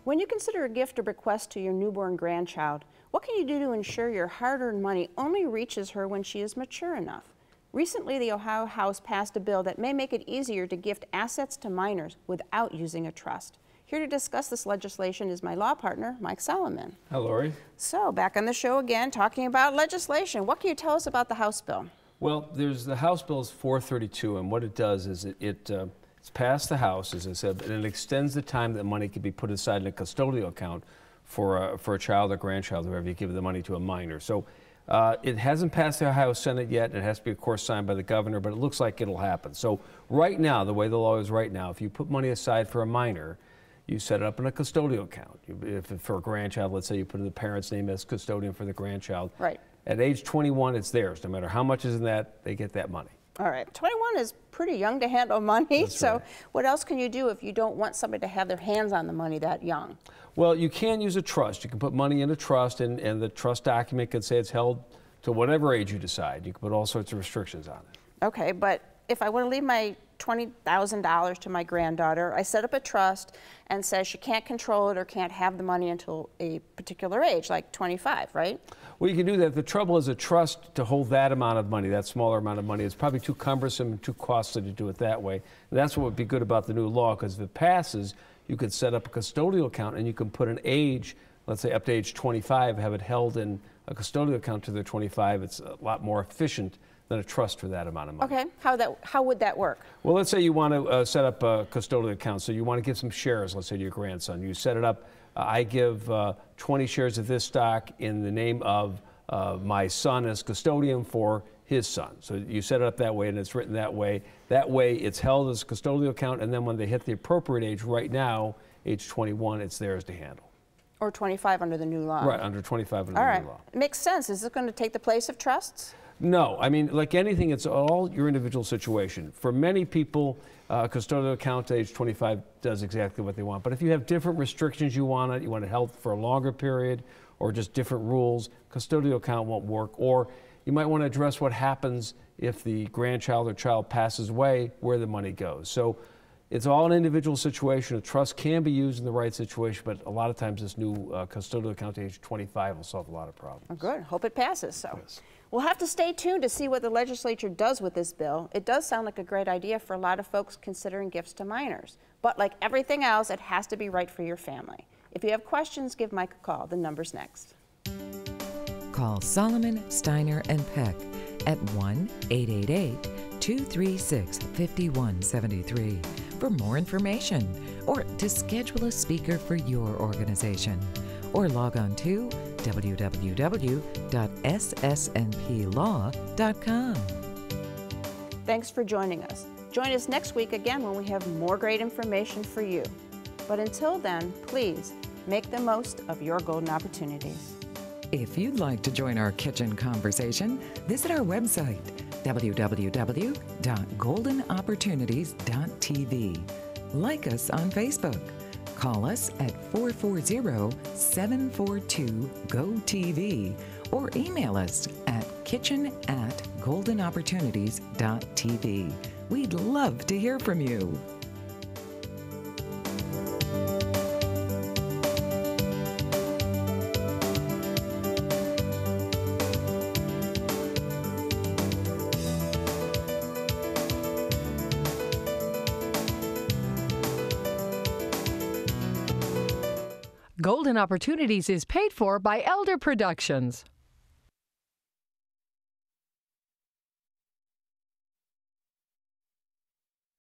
When you consider a gift or bequest to your newborn grandchild, what can you do to ensure your hard-earned money only reaches her when she is mature enough? Recently, the Ohio House passed a bill that may make it easier to gift assets to minors without using a trust. Here to discuss this legislation is my law partner, Mike Solomon. Hi, Lori. So, back on the show again, talking about legislation. What can you tell us about the House bill? Well, the House bill is 432, and what it does is it's passed the House, as I said, and it extends the time that money can be put aside in a custodial account for a child or grandchild, whoever you give the money to a minor. So it hasn't passed the Ohio Senate yet. It has to be, of course, signed by the governor, but it looks like it'll happen. So right now, the way the law is right now, if you put money aside for a minor, you set it up in a custodial account. If for a grandchild, let's say you put in the parent's name as custodian for the grandchild. Right. At age 21, it's theirs. No matter how much is in that, they get that money. All right. 21 is pretty young to handle money. That's so right. What else can you do if you don't want somebody to have their hands on the money that young? Well, you can use a trust. You can put money in a trust, and the trust document can say it's held to whatever age you decide. You can put all sorts of restrictions on it. Okay, but if I want to leave my $20,000 to my granddaughter, I set up a trust and says she can't control it or can't have the money until a particular age, like 25, right? Well, you can do that. The trouble is a trust to hold that amount of money, that smaller amount of money, is probably too cumbersome and too costly to do it that way. And that's what would be good about the new law, because if it passes, you could set up a custodial account and you can put an age, let's say up to age 25, have it held in a custodial account to their 25. It's a lot more efficient than a trust for that amount of money. Okay, how would that work? Well, let's say you want to set up a custodial account, so you want to give some shares, let's say to your grandson. You set it up, I give 20 shares of this stock in the name of my son as custodian for his son. So you set it up that way, and it's written that way. That way it's held as a custodial account, and then when they hit the appropriate age, right now, age 21, it's theirs to handle. Or 25 under the new law. Right, under 25 under All the right. new law. It makes sense. Is it going to take the place of trusts? No, I mean, like anything, it's all your individual situation. For many people, a custodial account at age 25 does exactly what they want. But if you have different restrictions you want it held for a longer period, or just different rules, custodial account won't work. Or you might want to address what happens if the grandchild or child passes away, where the money goes. So it's all an individual situation. A trust can be used in the right situation, but a lot of times this new custodial account at age 25 will solve a lot of problems. Oh, good. Hope it passes. So. Yes. We'll have to stay tuned to see what the legislature does with this bill. It does sound like a great idea for a lot of folks considering gifts to minors. But like everything else, it has to be right for your family. If you have questions, give Mike a call. The number's next. Call Solomon, Steiner and Peck at 1-888-236-5173 for more information, or to schedule a speaker for your organization. Or log on to www.ssnplaw.com. Thanks for joining us. Join us next week again when we have more great information for you. But until then, please make the most of your golden opportunities. If you'd like to join our kitchen conversation, visit our website, www.goldenopportunities.tv. Like us on Facebook. Call us at 440-742-GO-TV or email us at kitchen@goldenopportunities.tv. We'd love to hear from you. Golden Opportunities is paid for by Elder Productions.